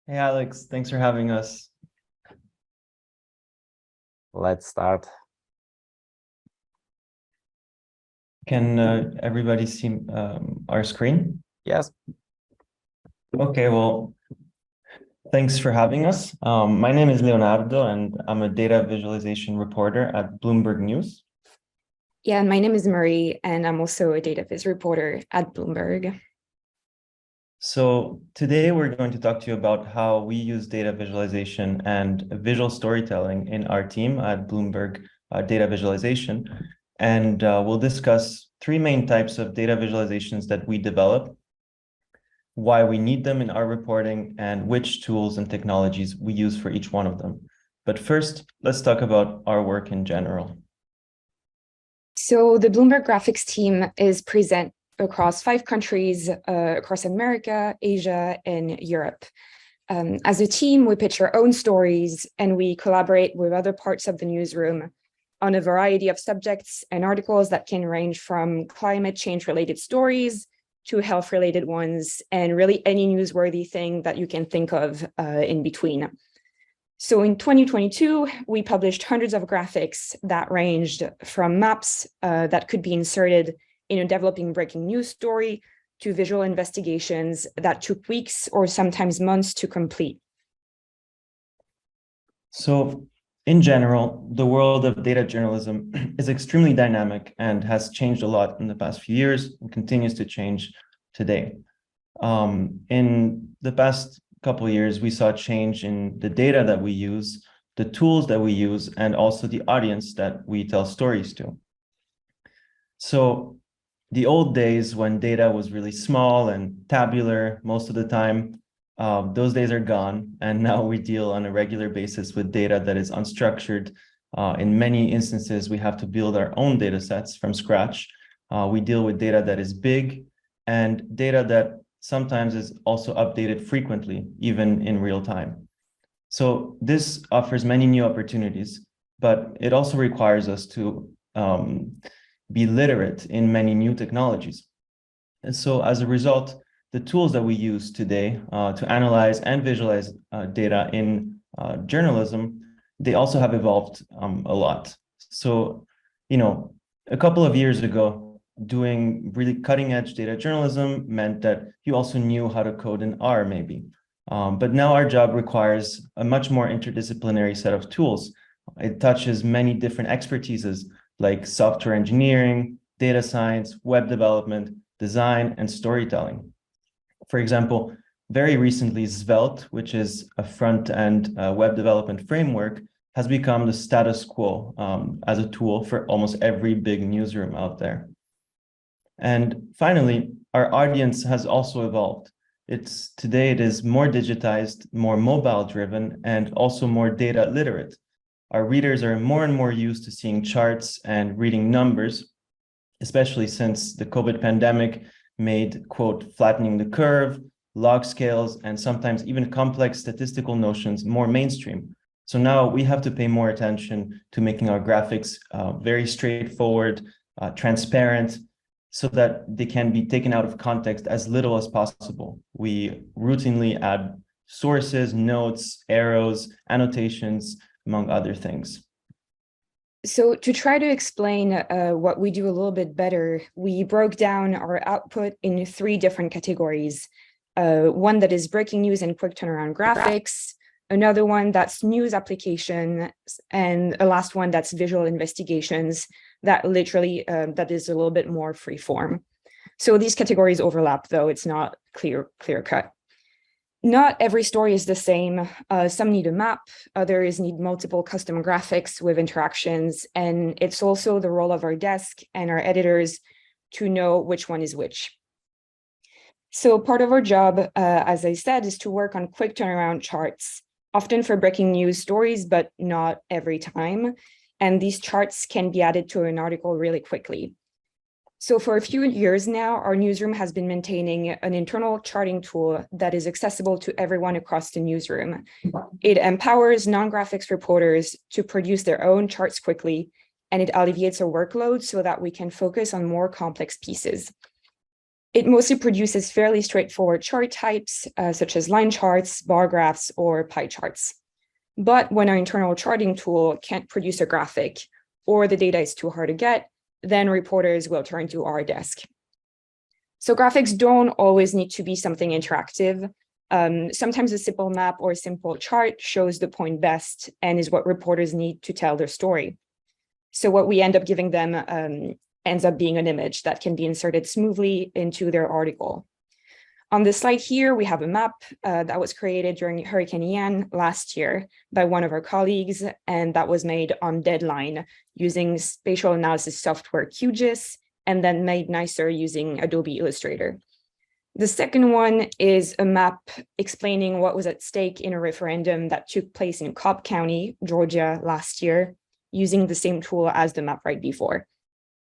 Hey Alex, thanks for having us. Let's start. Can everybody see our screen? Yes. Okay, well, thanks for having us. My name is Leonardo, and I'm a data visualization reporter at Bloomberg News. Yeah, and my name is Marie, and I'm also a data viz reporter at Bloomberg. So today we're going to talk to you about how we use data visualization and visual storytelling in our team at Bloomberg Data Visualization. And we'll discuss three main types of data visualizations that we develop, why we need them in our reporting, and which tools and technologies we use for each one of them. But first, let's talk about our work in general. So the Bloomberg graphics team is present across 5 countries, across America, Asia, and Europe. As a team, we pitch our own stories, and we collaborate with other parts of the newsroom on a variety of subjects and articles that can range from climate change-related stories to health-related ones, and really any newsworthy thing that you can think of in between. So in 2022, we published hundreds of graphics that ranged from maps that could be inserted in a developing breaking news story to visual investigations that took weeks or sometimes months to complete. So in general, the world of data journalism is extremely dynamic and has changed a lot in the past few years and continues to change today. In the past couple of years, we saw change in the data that we use, the tools that we use, and also the audience that we tell stories to. So the old days when data was really small and tabular most of the time, those days are gone. And now we deal on a regular basis with data that is unstructured. In many instances, we have to build our own data sets from scratch. We deal with data that is big and data that sometimes is also updated frequently, even in real time. So this offers many new opportunities, but it also requires us to be literate in many new technologies. And so as a result, the tools that we use today to analyze and visualize data in journalism, they also have evolved a lot. So, a couple of years ago, doing really cutting edge data journalism meant that you also knew how to code in R maybe. But now our job requires a much more interdisciplinary set of tools. It touches many different expertises like software engineering, data science, web development, design, and storytelling. For example, very recently, Svelte, which is a front-end web development framework, has become the status quo as a tool for almost every big newsroom out there. And finally, our audience has also evolved. Today it is more digitized, more mobile driven, and also more data literate. Our readers are more and more used to seeing charts and reading numbers, especially since the COVID pandemic made, quote, flattening the curve, log scales, and sometimes even complex statistical notions more mainstream. So now we have to pay more attention to making our graphics very straightforward, transparent, so that they can be taken out of context as little as possible. We routinely add sources, notes, arrows, annotations, among other things. So to try to explain what we do a little bit better, we broke down our output in 3 different categories. One that is breaking news and quick turnaround graphics, another one that's news application, and a last one that's visual investigations that literally, that is a little bit more free form. So these categories overlap, though it's not clear cut. Not every story is the same. Some need a map, others need multiple custom graphics with interactions, and it's also the role of our desk and our editors to know which one is which. So part of our job, as I said, is to work on quick turnaround charts, often for breaking news stories, but not every time. And these charts can be added to an article really quickly. So for a few years now, our newsroom has been maintaining an internal charting tool that is accessible to everyone across the newsroom. It empowers non-graphics reporters to produce their own charts quickly, and it alleviates our workload so that we can focus on more complex pieces. It mostly produces fairly straightforward chart types, such as line charts, bar graphs, or pie charts. But when our internal charting tool can't produce a graphic, or the data is too hard to get, then reporters will turn to our desk. So graphics don't always need to be something interactive. Sometimes a simple map or a simple chart shows the point best and is what reporters need to tell their story. So what we end up giving them ends up being an image that can be inserted smoothly into their article. On this slide here, we have a map that was created during Hurricane Ian last year by one of our colleagues, and that was made on deadline using spatial analysis software QGIS, and then made nicer using Adobe Illustrator. The second one is a map explaining what was at stake in a referendum that took place in Cobb County, Georgia last year, using the same tool as the map right before.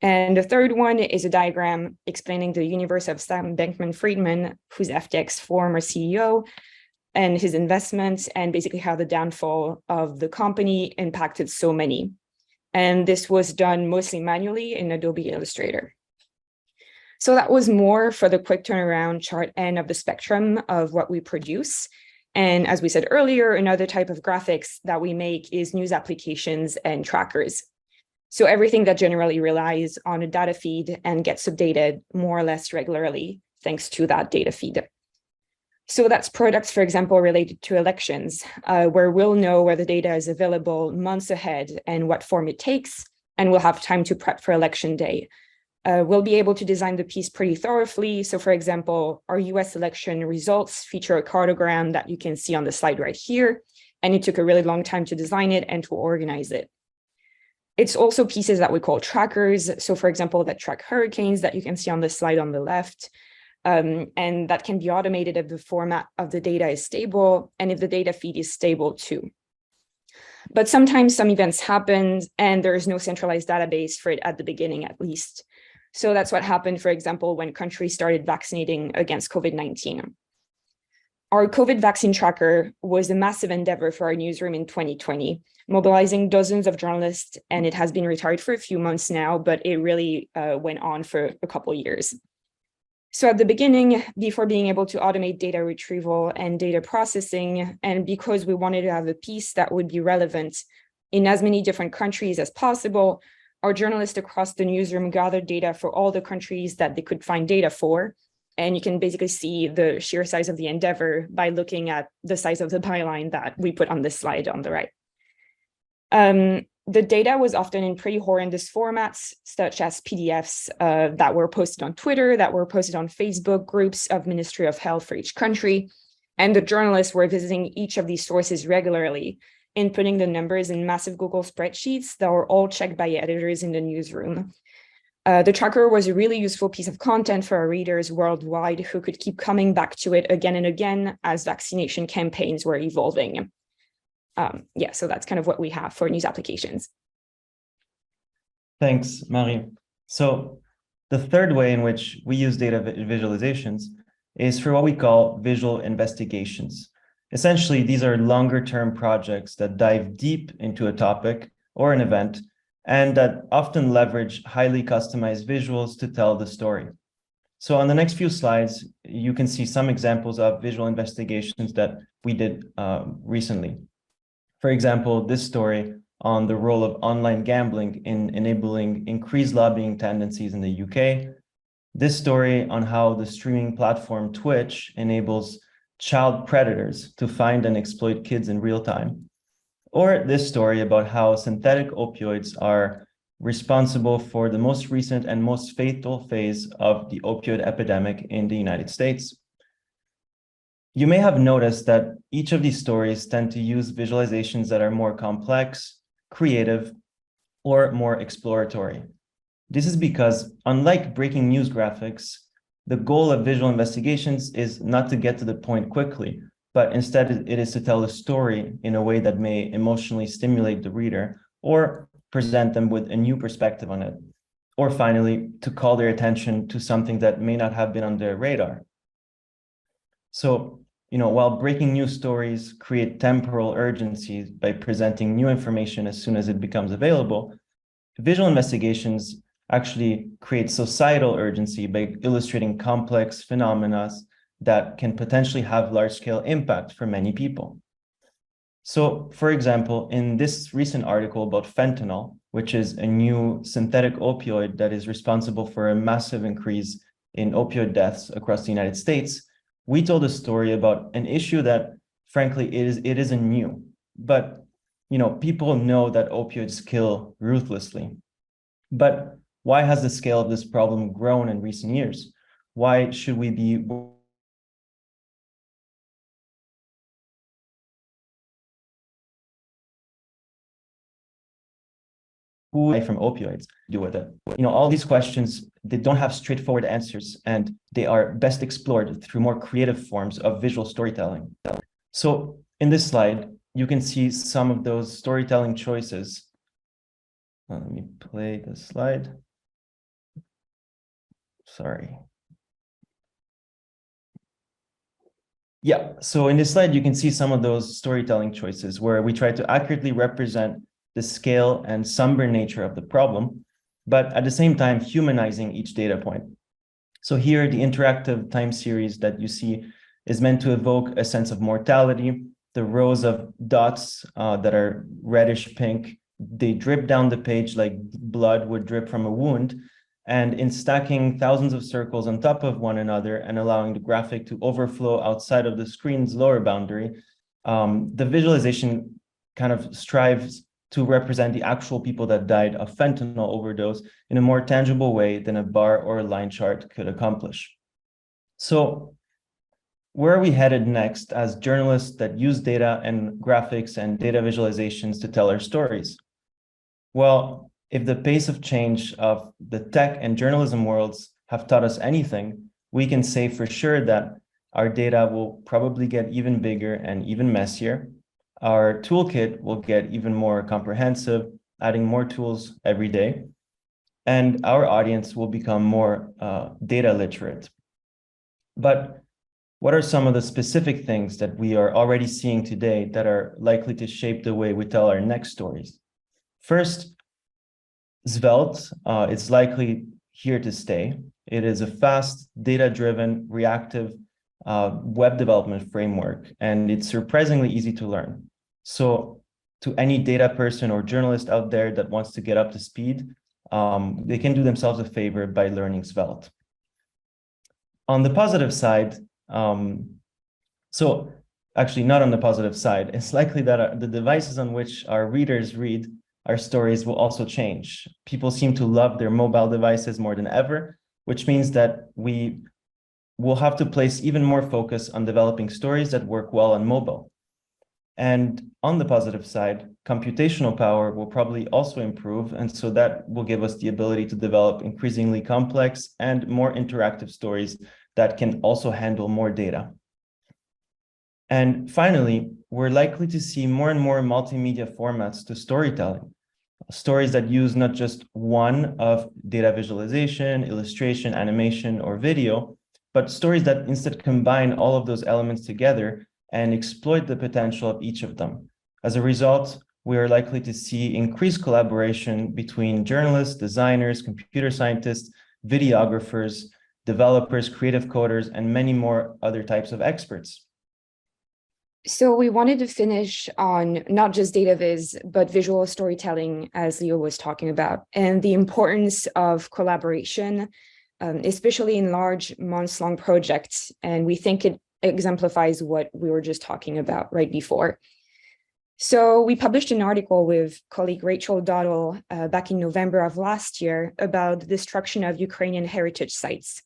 And the third one is a diagram explaining the universe of Sam Bankman-Friedman, who's FTX former CEO, and his investments, and basically how the downfall of the company impacted so many. And this was done mostly manually in Adobe Illustrator. So that was more for the quick turnaround chart end of the spectrum of what we produce. And as we said earlier, another type of graphics that we make is news applications and trackers. So everything that generally relies on a data feed and gets updated more or less regularly, thanks to that data feed. So that's products, for example, related to elections, where we'll know where the data is available months ahead and what form it takes, and we'll have time to prep for election day. We'll be able to design the piece pretty thoroughly. So for example, our US election results feature a cartogram that you can see on the slide right here, and it took a really long time to design it and to organize it. It's also pieces that we call trackers. So for example, that track hurricanes that you can see on the slide on the left, and that can be automated if the format of the data is stable and if the data feed is stable too. But sometimes some events happen and there is no centralized database for it at the beginning, at least. So that's what happened, for example, when countries started vaccinating against COVID-19. Our COVID vaccine tracker was a massive endeavor for our newsroom in 2020, mobilizing dozens of journalists, and it has been retired for a few months now, but it really went on for a couple of years. So at the beginning, before being able to automate data retrieval and data processing, and because we wanted to have a piece that would be relevant in as many different countries as possible, our journalists across the newsroom gathered data for all the countries that they could find data for. And you can basically see the sheer size of the endeavor by looking at the size of the byline that we put on this slide on the right. The data was often in pretty horrendous formats, such as PDFs that were posted on Twitter, that were posted on Facebook groups of Ministry of Health for each country. And the journalists were visiting each of these sources regularly, inputting the numbers in massive Google spreadsheets that were all checked by editors in the newsroom. The tracker was a really useful piece of content for our readers worldwide who could keep coming back to it again and again as vaccination campaigns were evolving. So that's kind of what we have for news applications. Thanks, Marie. So the third way in which we use data visualizations is for what we call visual investigations. Essentially, these are longer-term projects that dive deep into a topic or an event, and that often leverage highly customized visuals to tell the story. So on the next few slides, you can see some examples of visual investigations that we did recently. For example, this story on the role of online gambling in enabling increased lobbying tendencies in the UK. This story on how the streaming platform Twitch enables child predators to find and exploit kids in real time. Or this story about how synthetic opioids are responsible for the most recent and most fatal phase of the opioid epidemic in the United States. You may have noticed that each of these stories tend to use visualizations that are more complex, creative, or more exploratory. This is because, unlike breaking news graphics, the goal of visual investigations is not to get to the point quickly, but instead it is to tell a story in a way that may emotionally stimulate the reader or present them with a new perspective on it. Or finally, to call their attention to something that may not have been on their radar. So, while breaking news stories create temporal urgency by presenting new information as soon as it becomes available, visual investigations actually create societal urgency by illustrating complex phenomena that can potentially have large-scale impact for many people. So, for example, in this recent article about fentanyl, which is a new synthetic opioid that is responsible for a massive increase in opioid deaths across the United States, we told a story about an issue that, frankly, it isn't new. But, people know that opioids kill ruthlessly. But why has the scale of this problem grown in recent years? Why should we be from opioids do with it? All these questions, they don't have straightforward answers, and they are best explored through more creative forms of visual storytelling. So in this slide, you can see some of those storytelling choices. Let me play the slide. Sorry. Yeah, so in this slide, you can see some of those storytelling choices where we try to accurately represent the scale and somber nature of the problem, but at the same time, humanizing each data point. So here, the interactive time series that you see is meant to evoke a sense of mortality. The rows of dots that are reddish pink, they drip down the page like blood would drip from a wound. And in stacking thousands of circles on top of one another and allowing the graphic to overflow outside of the screen's lower boundary, the visualization kind of strives to represent the actual people that died of fentanyl overdose in a more tangible way than a bar or a line chart could accomplish. So where are we headed next as journalists that use data and graphics and data visualizations to tell our stories? Well, if the pace of change of the tech and journalism worlds have taught us anything, we can say for sure that our data will probably get even bigger and even messier. Our toolkit will get even more comprehensive, adding more tools every day, and our audience will become more data literate. But what are some of the specific things that we are already seeing today that are likely to shape the way we tell our next stories? First, Svelte is likely here to stay. It is a fast, data-driven, reactive web development framework, and it's surprisingly easy to learn. So to any data person or journalist out there that wants to get up to speed, they can do themselves a favor by learning Svelte. On the positive side, so actually not on the positive side, it's likely that the devices on which our readers read our stories will also change. People seem to love their mobile devices more than ever, which means that we will have to place even more focus on developing stories that work well on mobile. And on the positive side, computational power will probably also improve, and so that will give us the ability to develop increasingly complex and more interactive stories that can also handle more data. And finally, we're likely to see more and more multimedia formats to storytelling, stories that use not just one of data visualization, illustration, animation, or video, but stories that instead combine all of those elements together and exploit the potential of each of them. As a result, we are likely to see increased collaboration between journalists, designers, computer scientists, videographers, developers, creative coders, and many more other types of experts. So we wanted to finish on not just data viz, but visual storytelling, as Leo was talking about, and the importance of collaboration, especially in large months-long projects. And we think it exemplifies what we were just talking about right before. So we published an article with colleague Rachel Dottle back in November of last year about the destruction of Ukrainian heritage sites.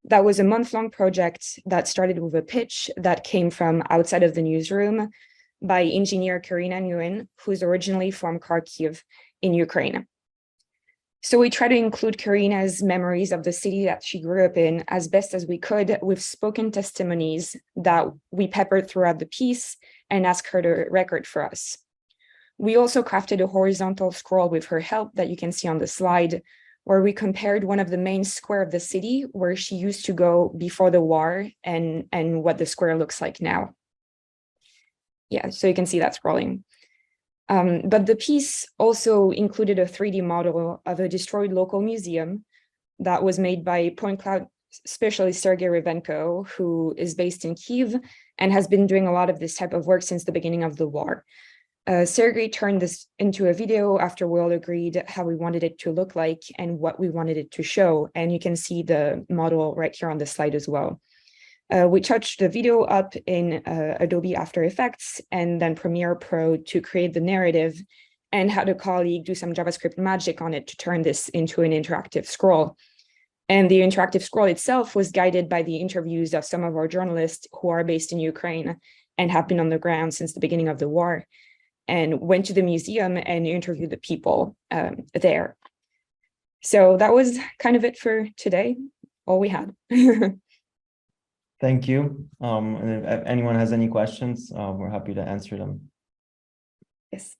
That was a month-long project that started with a pitch that came from outside of the newsroom by engineer Karina Nguyen, who's originally from Kharkiv in Ukraine. So we try to include Karina's memories of the city that she grew up in as best as we could with spoken testimonies that we peppered throughout the piece and asked her to record for us. We also crafted a horizontal scroll with her help that you can see on the slide, where we compared one of the main square of the city where she used to go before the war and what the square looks like now. Yeah, so you can see that scrolling. But the piece also included a 3D model of a destroyed local museum that was made by point cloud specialist Sergei Rivenko, who is based in Kyiv and has been doing a lot of this type of work since the beginning of the war. Sergei turned this into a video after we all agreed how we wanted it to look like and what we wanted it to show. And you can see the model right here on the slide as well. We touched the video up in Adobe After Effects and then Premiere Pro to create the narrative, and had a colleague do some JavaScript magic on it to turn this into an interactive scroll. And the interactive scroll itself was guided by the interviews of some of our journalists who are based in Ukraine and have been on the ground since the beginning of the war, and went to the museum and interviewed the people there. So that was kind of it for today, all we had. Thank you. And if anyone has any questions, we're happy to answer them. Yes.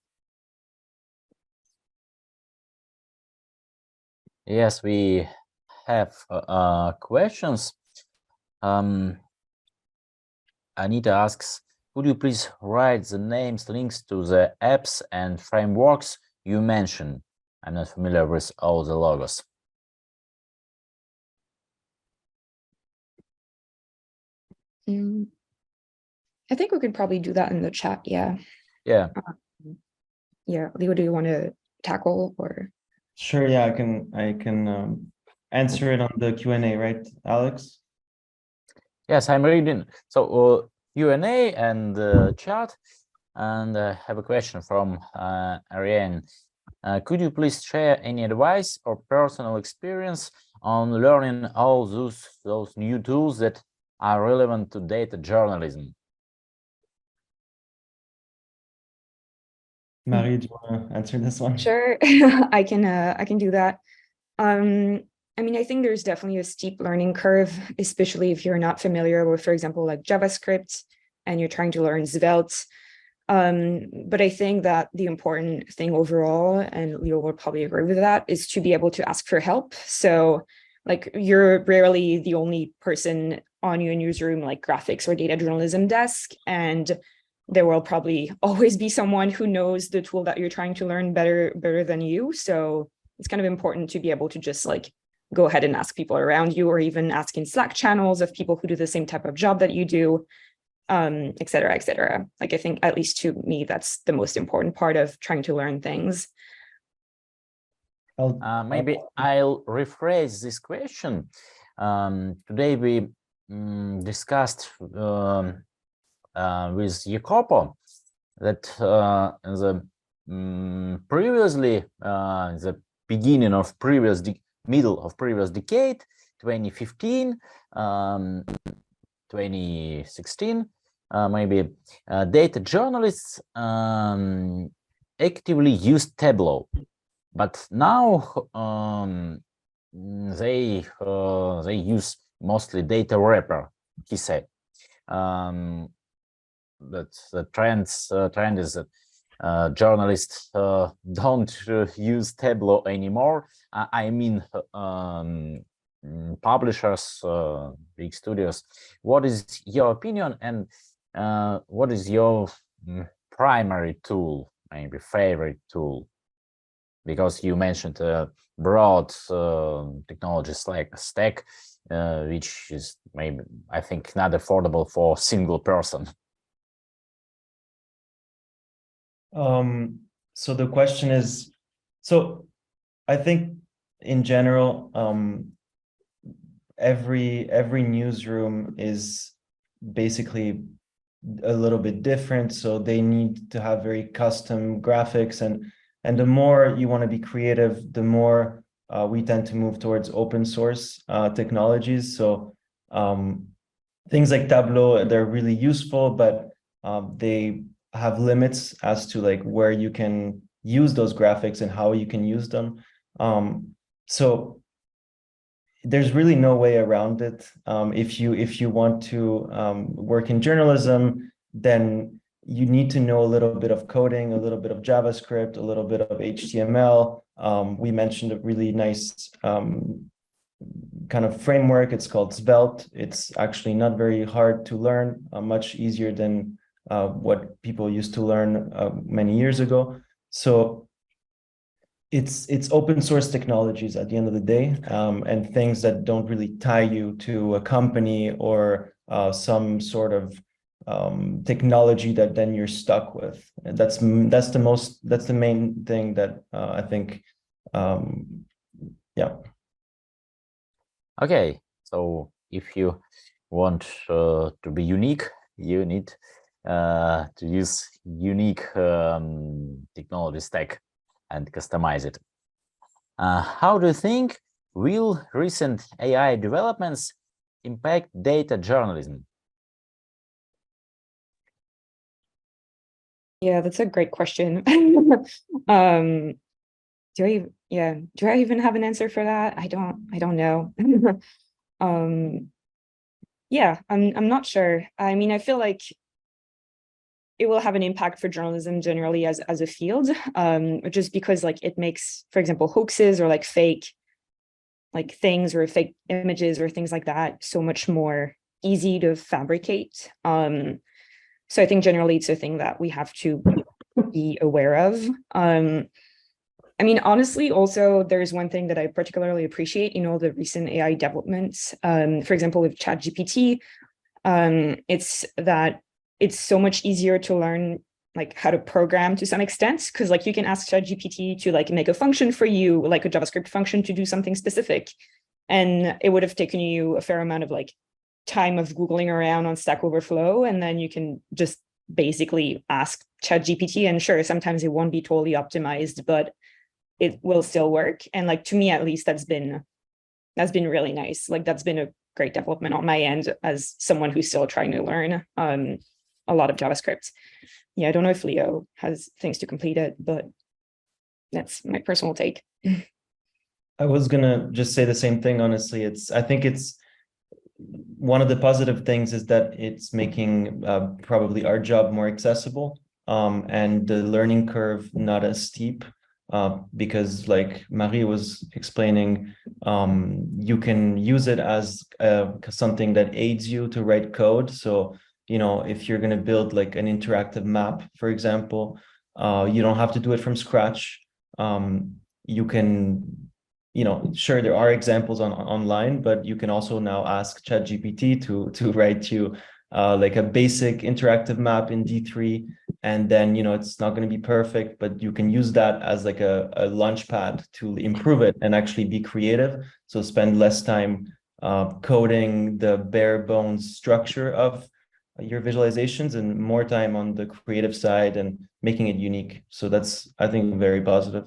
Yes, we have questions. Anita asks, could you please write the names, links to the apps and frameworks you mentioned? I'm not familiar with all the logos. I think we could probably do that in the chat. Yeah. Yeah. Yeah. Leo, do you want to tackle or? Sure. Yeah, I can answer it on the Q&A, right, Alex? Yes, I'm reading. So Q&A and chat, and I have a question from Ariane. Could you please share any advice or personal experience on learning all those new tools that are relevant to data journalism? Marie, do you want to answer this one? Sure, I can do that. I mean, I think there's definitely a steep learning curve, especially if you're not familiar with, for example, like JavaScript and you're trying to learn Svelte. But I think that the important thing overall, and Leo will probably agree with that, is to be able to ask for help. So like you're rarely the only person on your newsroom, like graphics or data journalism desk, and there will probably always be someone who knows the tool that you're trying to learn better than you. So it's kind of important to be able to just like go ahead and ask people around you, or even ask in Slack channels of people who do the same type of job that you do, et cetera, et cetera. Like, I think, at least to me, that's the most important part of trying to learn things. Maybe I'll rephrase this question. Today we discussed with Jacopo that the previously the beginning of middle of previous decade, 2015, 2016, maybe data journalists actively used Tableau, but now they use mostly data wrapper, he said. That the trend is that journalists don't use Tableau anymore. I mean, publishers, big studios. What is your opinion, and what is your primary tool, maybe favorite tool? Because you mentioned broad technologies like stack, which is maybe, I think, not affordable for a single person. So the question is, so I think in general, every newsroom is basically a little bit different. So they need to have very custom graphics, and the more you want to be creative, the more we tend to move towards open source technologies. So things like Tableau, they're really useful, but they have limits as to like where you can use those graphics and how you can use them. So there's really no way around it. If you want to work in journalism, then you need to know a little bit of coding, a little bit of JavaScript, a little bit of HTML. We mentioned a really nice kind of framework. It's called Svelte. It's actually not very hard to learn, much easier than what people used to learn many years ago. So it's open source technologies at the end of the day, and things that don't really tie you to a company or some sort of technology that then you're stuck with. And that's the main thing that I think. Yeah. Okay, so if you want to be unique, you need to use unique technology stack and customize it. How do you think will recent AI developments impact data journalism? Yeah, that's a great question. Do I even have an answer for that? I don't know. Yeah, I'm not sure. I mean, I feel like it will have an impact for journalism generally as a field, just because like it makes, for example, hoaxes or like fake like things or fake images or things like that so much more easy to fabricate. So I think generally it's a thing that we have to be aware of. I mean, honestly, also, there's one thing that I particularly appreciate in all the recent AI developments. For example, with ChatGPT, it's that it's so much easier to learn like how to program to some extent, because like you can ask ChatGPT to like make a function for you, like a JavaScript function to do something specific. And it would have taken you a fair amount of like time of Googling around on Stack Overflow. And then you can just basically ask ChatGPT, and sure, sometimes it won't be totally optimized, but it will still work. And like, to me, at least, that's been really nice. Like that's been a great development on my end as someone who's still trying to learn a lot of JavaScript. Yeah, I don't know if Leo has things to complete it, but that's my personal take. I was gonna just say the same thing, honestly. I think it's one of the positive things is that it's making probably our job more accessible, and the learning curve not as steep, because like Marie was explaining, you can use it as something that aids you to write code. So, if you're going to build like an interactive map, for example, you don't have to do it from scratch. You can, sure, there are examples online, but you can also now ask ChatGPT to write you like a basic interactive map in D3. And then, it's not going to be perfect, but you can use that as like a launch pad to improve it and actually be creative. So spend less time coding the bare bones structure of your visualizations and more time on the creative side and making it unique. So that's, I think, very positive.